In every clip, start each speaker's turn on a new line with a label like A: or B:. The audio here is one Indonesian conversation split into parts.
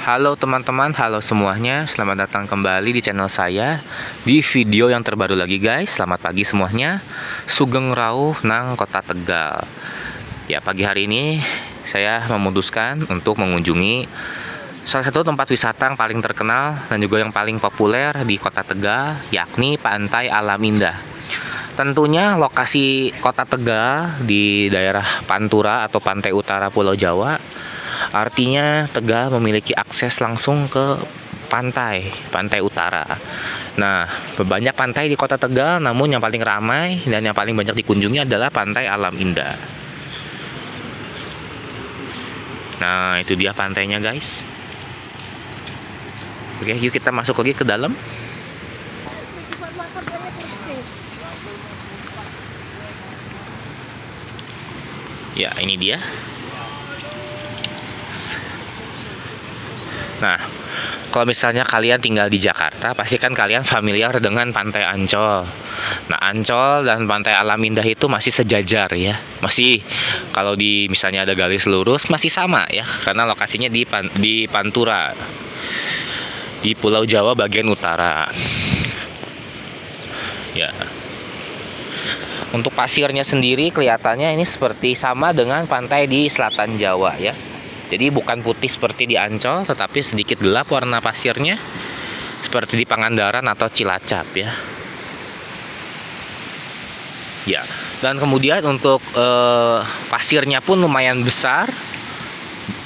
A: Halo teman-teman, halo semuanya. Selamat datang kembali di channel saya. Di video yang terbaru lagi guys. Selamat pagi semuanya. Sugeng Rauh nang Kota Tegal. Ya, pagi hari ini saya memutuskan untuk mengunjungi salah satu tempat wisata yang paling terkenal dan juga yang paling populer di Kota Tegal, yakni Pantai Alam Indah. Tentunya lokasi Kota Tegal di daerah Pantura atau Pantai Utara Pulau Jawa. Artinya Tegal memiliki akses langsung ke pantai utara. Nah, banyak pantai di Kota Tegal, namun yang paling ramai dan yang paling banyak dikunjungi adalah Pantai Alam Indah. Nah, itu dia pantainya guys. Oke, yuk kita masuk lagi ke dalam. Ya, ini dia. Nah, kalau misalnya kalian tinggal di Jakarta, pasti kan kalian familiar dengan Pantai Ancol. Nah, Ancol dan Pantai Alam Indah itu masih sejajar ya. Masih, kalau di misalnya ada garis lurus masih sama ya, karena lokasinya di Pantura, di Pulau Jawa bagian utara. Ya. Untuk pasirnya sendiri kelihatannya ini seperti sama dengan pantai di selatan Jawa ya. Jadi bukan putih seperti di Ancol, tetapi sedikit gelap warna pasirnya, seperti di Pangandaran atau Cilacap ya. Ya, dan kemudian untuk pasirnya pun lumayan besar,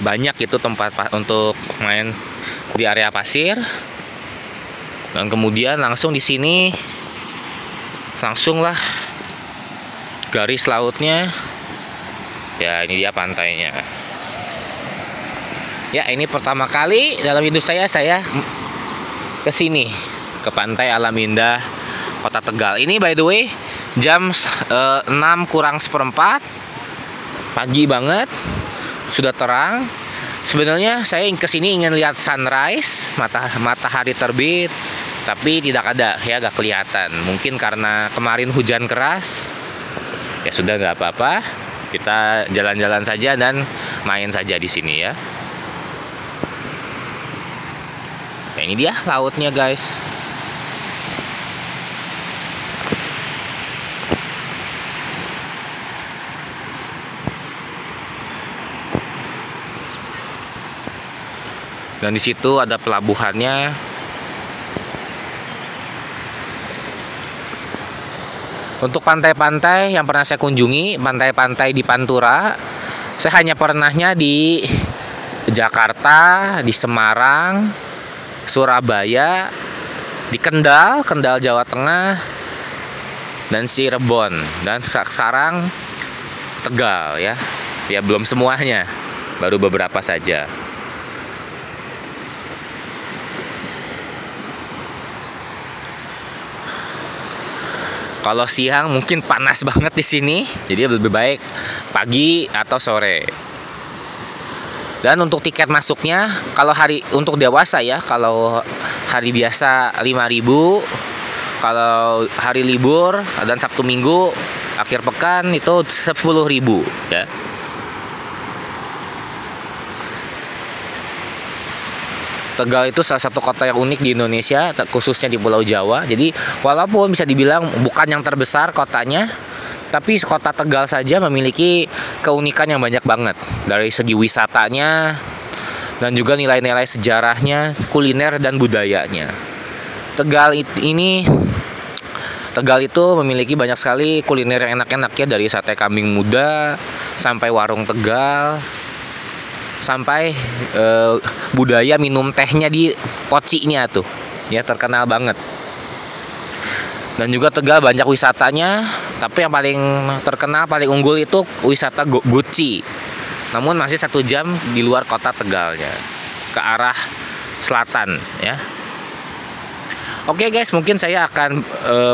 A: banyak itu tempat untuk main di area pasir. Dan kemudian langsung di sini, langsunglah garis lautnya. Ya, ini dia pantainya. Ya, ini pertama kali dalam hidup saya ke sini, ke Pantai Alam Indah Kota Tegal. Ini by the way jam 6 kurang seperempat, pagi banget, sudah terang. Sebenarnya saya ke sini ingin lihat sunrise, matahari terbit, tapi tidak ada ya, gak kelihatan. Mungkin karena kemarin hujan keras. Ya sudah, nggak apa-apa. Kita jalan-jalan saja dan main saja di sini ya. Nah, ini dia lautnya guys. Dan di situ ada pelabuhannya. Untuk pantai-pantai yang pernah saya kunjungi, pantai-pantai di Pantura, saya hanya pernahnya di Jakarta, di Semarang, Surabaya, di Kendal, Jawa Tengah, dan Cirebon, dan sekarang Tegal ya. Ya belum semuanya, baru beberapa saja. Kalau siang mungkin panas banget di sini, jadi lebih baik pagi atau sore. Dan untuk tiket masuknya, kalau hari untuk dewasa ya, kalau hari biasa 5.000, kalau hari libur dan Sabtu Minggu akhir pekan itu 10.000 ya. Tegal itu salah satu kota yang unik di Indonesia, khususnya di Pulau Jawa. Jadi walaupun bisa dibilang bukan yang terbesar kotanya, tapi kota Tegal saja memiliki keunikan yang banyak banget. Dari segi wisatanya, dan juga nilai-nilai sejarahnya, kuliner dan budayanya. Tegal itu memiliki banyak sekali kuliner yang enak-enak ya, dari sate kambing muda sampai warung Tegal, sampai budaya minum tehnya di pocinya tuh ya, terkenal banget. Dan juga Tegal banyak wisatanya, tapi yang paling terkenal, paling unggul itu wisata Guci. Namun masih 1 jam di luar kota Tegalnya, ke arah selatan ya. Oke guys, mungkin saya akan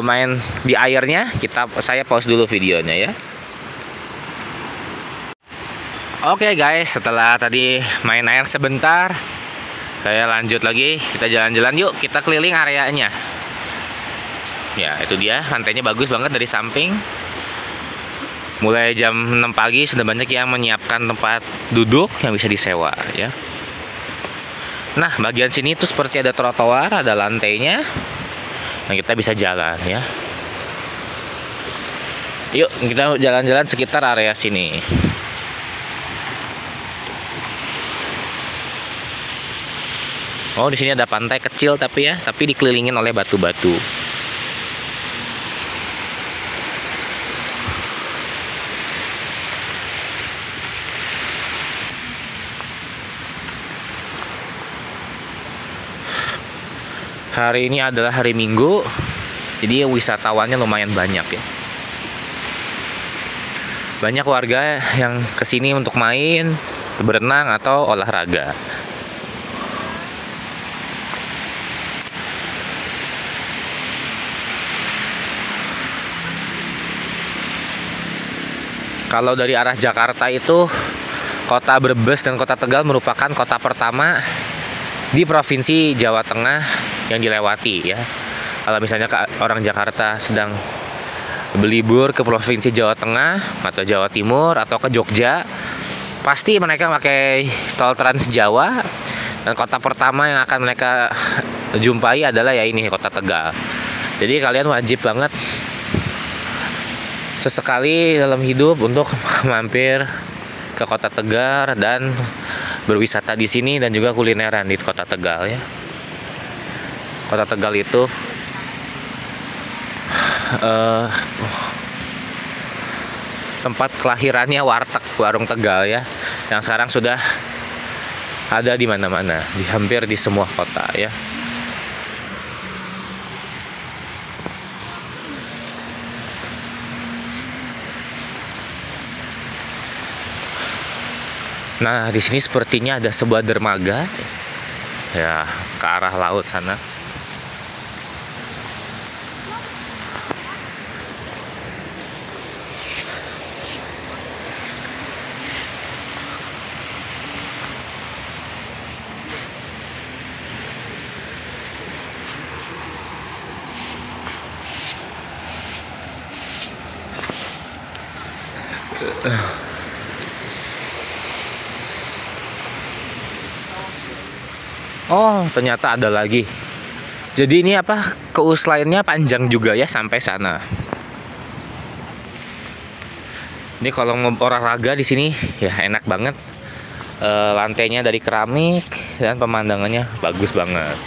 A: main di airnya. Saya pause dulu videonya ya. Oke guys, setelah tadi main air sebentar, saya lanjut lagi. Kita jalan-jalan yuk, kita keliling areanya. Ya, itu dia, pantainya bagus banget dari samping. Mulai jam 6 pagi sudah banyak yang menyiapkan tempat duduk yang bisa disewa ya. Nah, bagian sini tuh seperti ada trotoar, ada lantainya. Nah, kita bisa jalan ya. Yuk, kita jalan-jalan sekitar area sini. Oh, di sini ada pantai kecil tapi dikelilingin oleh batu-batu. Hari ini adalah hari Minggu, jadi wisatawannya lumayan banyak ya. Banyak warga yang kesini untuk main, berenang atau olahraga. Kalau dari arah Jakarta itu, kota Brebes dan kota Tegal merupakan kota pertama di Provinsi Jawa Tengah yang dilewati ya. Kalau misalnya orang Jakarta sedang berlibur ke Provinsi Jawa Tengah atau Jawa Timur atau ke Jogja, pasti mereka pakai tol Trans Jawa, dan kota pertama yang akan mereka jumpai adalah ya ini, kota Tegal. Jadi kalian wajib banget sesekali dalam hidup untuk mampir ke kota Tegal dan berwisata di sini, dan juga kulineran di kota Tegal ya. Kota Tegal itu tempat kelahirannya warung Tegal ya, yang sekarang sudah ada di mana-mana, di hampir di semua kota ya. Nah, di sini sepertinya ada sebuah dermaga ya, ke arah laut sana. Oh, ternyata ada lagi. Jadi ini apa, keus lainnya panjang juga ya sampai sana. Ini kalau mau olahraga di sini ya enak banget. Lantainya dari keramik dan pemandangannya bagus banget.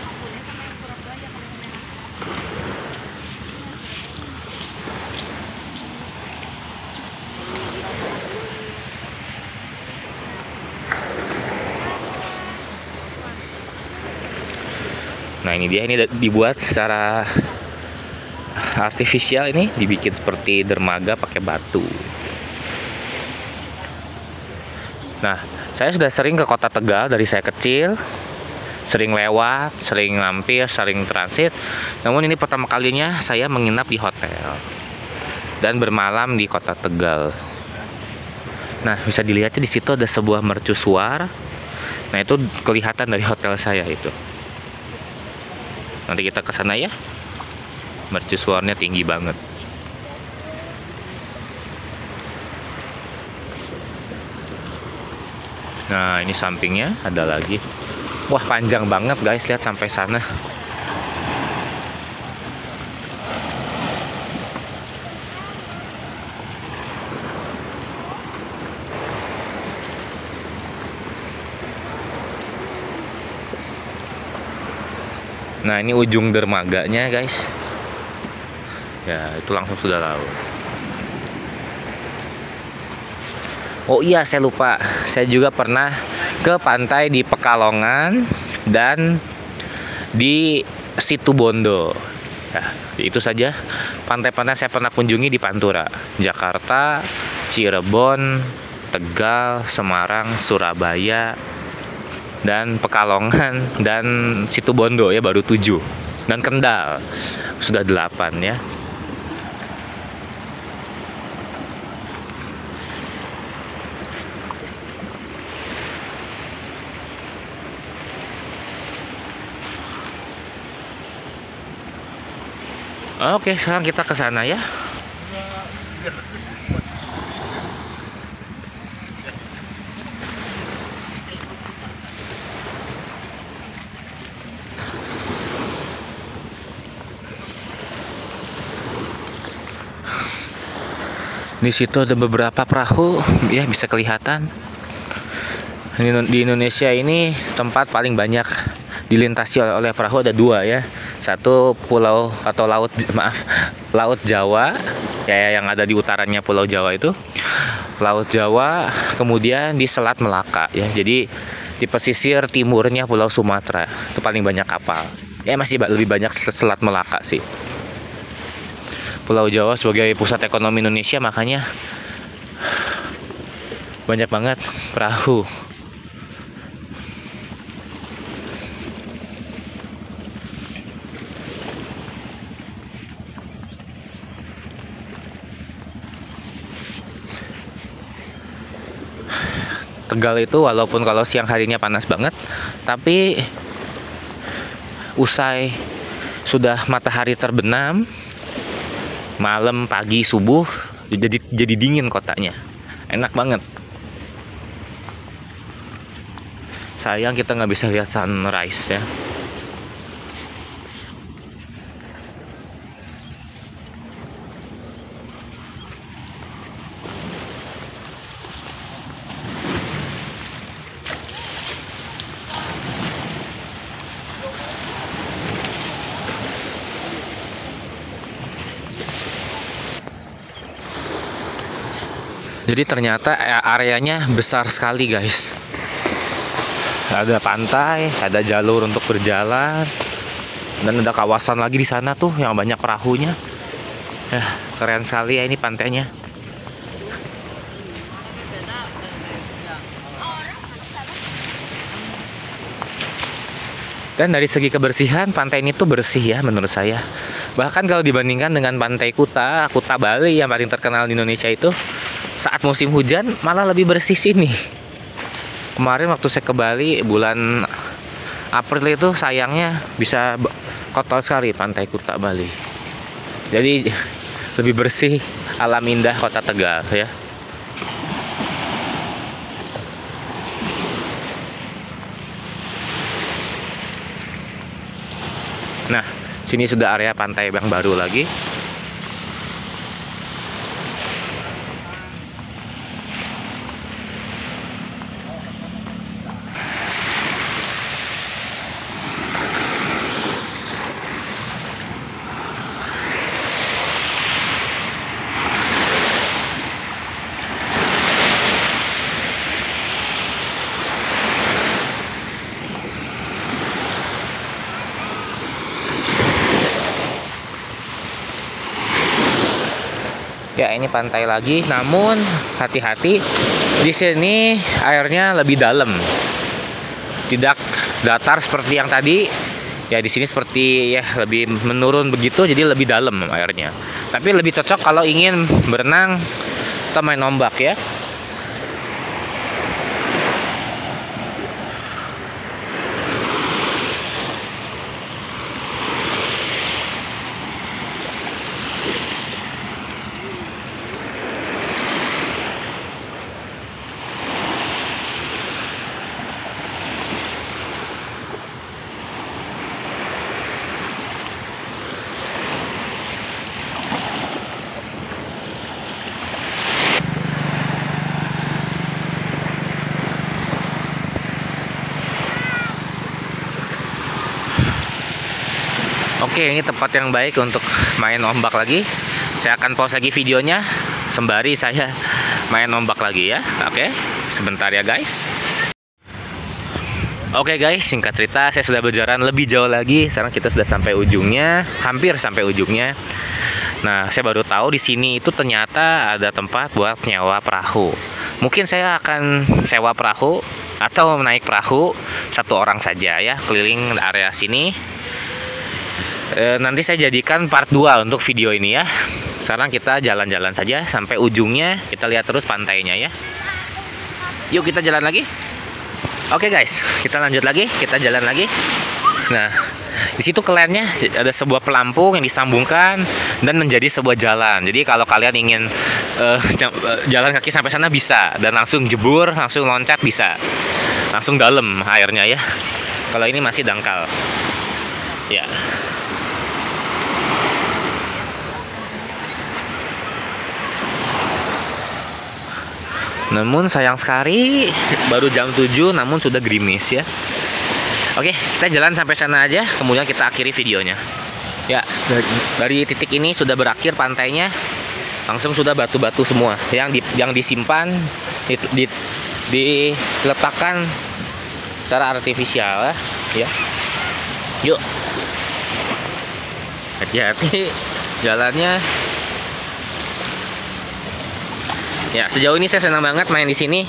A: Nah, ini dia, ini dibuat secara artifisial, ini dibikin seperti dermaga pakai batu. Nah, saya sudah sering ke kota Tegal dari saya kecil, sering lewat, sering mampir, sering transit. Namun ini pertama kalinya saya menginap di hotel dan bermalam di kota Tegal. Nah, bisa dilihatnya di situ ada sebuah mercusuar. Nah, itu kelihatan dari hotel saya itu. Nanti kita ke sana ya. Mercusuarnya tinggi banget. Nah, ini sampingnya ada lagi. Wah, panjang banget guys, lihat sampai sana. Nah, ini ujung dermaganya guys. Ya, itu langsung sudah laut. Oh iya, saya lupa. Saya juga pernah ke pantai di Pekalongan dan di Situbondo. Ya, itu saja pantai-pantai saya pernah kunjungi di Pantura, Jakarta, Cirebon, Tegal, Semarang, Surabaya, dan Pekalongan, dan Situbondo ya baru 7, dan Kendal sudah 8 ya. Oke, sekarang kita ke sana ya. Di situ ada beberapa perahu, ya bisa kelihatan. Di Indonesia ini tempat paling banyak dilintasi oleh perahu ada dua ya. Satu pulau atau laut, maaf, Laut Jawa ya, yang ada di utaranya Pulau Jawa itu. Laut Jawa, kemudian di Selat Melaka ya. Jadi di pesisir timurnya Pulau Sumatera itu paling banyak kapal. Ya masih lebih banyak Selat Melaka sih. Pulau Jawa sebagai pusat ekonomi Indonesia, makanya banyak banget perahu. Tegal itu walaupun kalau siang harinya panas banget, tapi usai sudah matahari terbenam, malam, pagi, subuh, jadi dingin kotanya. Enak banget. Sayang kita nggak bisa lihat sunrise ya. Jadi ternyata areanya besar sekali guys. Ada pantai, ada jalur untuk berjalan, dan ada kawasan lagi di sana tuh yang banyak perahunya. Keren sekali ya ini pantainya. Dan dari segi kebersihan, pantai ini tuh bersih ya menurut saya. Bahkan kalau dibandingkan dengan pantai Kuta Bali yang paling terkenal di Indonesia itu, saat musim hujan malah lebih bersih sini. Kemarin waktu saya ke Bali bulan April itu, sayangnya bisa kotor sekali pantai Kuta Bali. Jadi lebih bersih, alam indah Kota Tegal ya. Nah, sini sudah area pantai yang baru lagi. Ya, ini pantai lagi, namun hati-hati, di sini airnya lebih dalam, tidak datar seperti yang tadi. Ya di sini seperti ya lebih menurun begitu, jadi lebih dalam airnya. Tapi lebih cocok kalau ingin berenang atau main ombak ya. Oke, ini tempat yang baik untuk main ombak lagi. Saya akan pause lagi videonya sembari saya main ombak lagi ya. Oke, sebentar ya guys. Oke guys, singkat cerita saya sudah berjalan lebih jauh lagi. Sekarang kita sudah sampai ujungnya, hampir sampai ujungnya. Nah, saya baru tahu di sini itu ternyata ada tempat buat nyewa perahu. Mungkin saya akan sewa perahu atau naik perahu satu orang saja ya, keliling area sini. Nanti saya jadikan part 2 untuk video ini ya. Sekarang kita jalan-jalan saja sampai ujungnya, kita lihat terus pantainya ya. Yuk kita jalan lagi. Oke guys, kita lanjut lagi, kita jalan lagi. Nah, di situ kerennya ada sebuah pelampung yang disambungkan dan menjadi sebuah jalan. Jadi kalau kalian ingin jalan kaki sampai sana bisa, dan langsung jebur, langsung loncat bisa. Langsung dalam airnya ya. Kalau ini masih dangkal. Ya. Namun sayang sekali baru jam 7 namun sudah gerimis ya. Oke, kita jalan sampai sana aja, kemudian kita akhiri videonya. Ya, dari titik ini sudah berakhir pantainya. Langsung sudah batu-batu semua yang disimpan diletakkan secara artifisial ya. Yuk. Hati-hati jalannya. Ya, sejauh ini saya senang banget main di sini.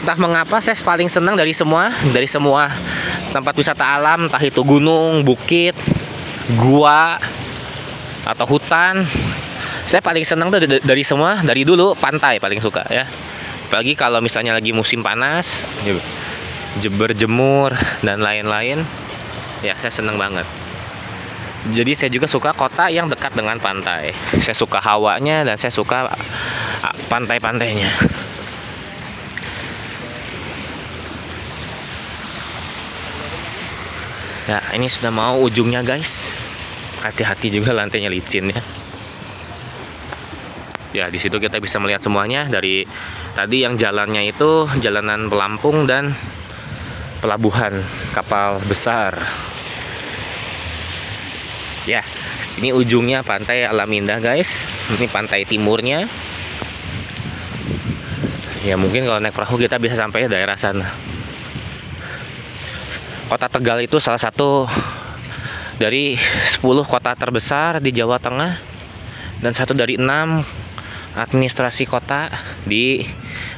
A: Entah mengapa saya paling senang dari semua tempat wisata alam, entah itu gunung, bukit, gua atau hutan. Saya paling senang dari semua, dari dulu pantai paling suka ya. Apalagi kalau misalnya lagi musim panas, berjemur dan lain-lain. Ya, saya senang banget. Jadi saya juga suka kota yang dekat dengan pantai. Saya suka hawanya dan saya suka pantai-pantainya. Ya, ini sudah mau ujungnya guys. Hati-hati juga lantainya licin ya. Ya, di situ kita bisa melihat semuanya. Dari tadi yang jalannya itu jalanan pelampung dan pelabuhan kapal besar. Ya, ini ujungnya pantai Alam Indah guys. Ini pantai timurnya. Ya, mungkin kalau naik perahu kita bisa sampai daerah sana. Kota Tegal itu salah satu dari 10 kota terbesar di Jawa Tengah dan satu dari 6 administrasi kota di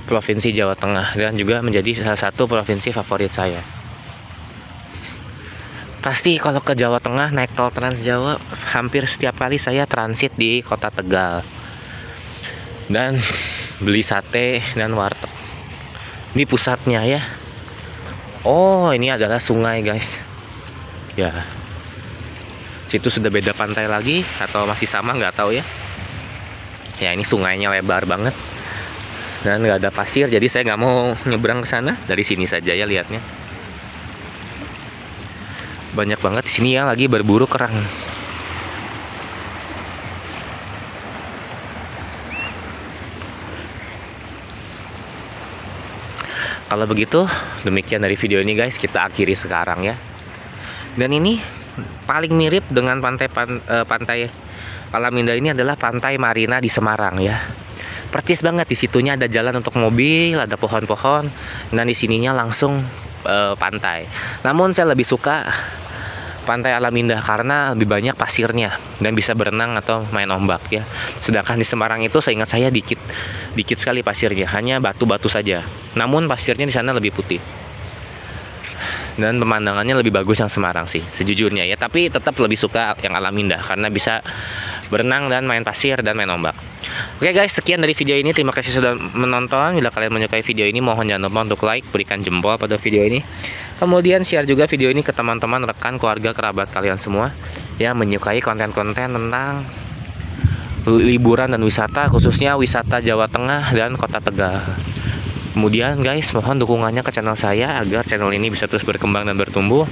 A: Provinsi Jawa Tengah, dan juga menjadi salah satu provinsi favorit saya. Pasti kalau ke Jawa Tengah naik tol Trans Jawa, hampir setiap kali saya transit di Kota Tegal dan beli sate dan warteg di pusatnya ya. Oh, ini adalah sungai guys. Ya, situ sudah beda pantai lagi atau masih sama nggak tahu ya. Ya, ini sungainya lebar banget dan nggak ada pasir, jadi saya nggak mau nyebrang ke sana. Dari sini saja ya lihatnya. Banyak banget di sini ya lagi berburu kerang. Kalau begitu, demikian dari video ini guys, kita akhiri sekarang ya. Dan ini paling mirip dengan pantai Alam Indah ini adalah Pantai Marina di Semarang ya. Percis banget, di situnya ada jalan untuk mobil, ada pohon-pohon, dan di sininya langsung pantai. Namun saya lebih suka Pantai Alam Indah karena lebih banyak pasirnya dan bisa berenang atau main ombak ya. Sedangkan di Semarang itu seingat saya dikit sekali pasirnya, hanya batu-batu saja. Namun pasirnya di sana lebih putih. Dan pemandangannya lebih bagus yang Semarang sih sejujurnya ya, tapi tetap lebih suka yang Alam Indah karena bisa berenang dan main pasir dan main ombak. Oke guys, sekian dari video ini. Terima kasih sudah menonton. Bila kalian menyukai video ini, mohon jangan lupa untuk like, berikan jempol pada video ini. Kemudian share juga video ini ke teman-teman, rekan, keluarga, kerabat kalian semua yang menyukai konten-konten tentang liburan dan wisata, khususnya wisata Jawa Tengah dan Kota Tegal. Kemudian guys, mohon dukungannya ke channel saya agar channel ini bisa terus berkembang dan bertumbuh.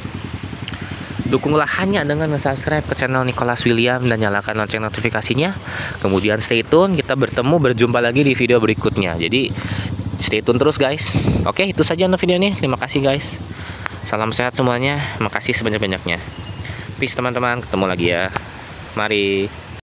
A: Dukunglah hanya dengan subscribe ke channel Nicholas William dan nyalakan lonceng notifikasinya. Kemudian stay tune, kita berjumpa lagi di video berikutnya. Jadi stay tune terus guys. Oke, itu saja untuk video ini. Terima kasih guys. Salam sehat semuanya. Makasih sebanyak-banyaknya. Peace teman-teman, ketemu lagi ya. Mari.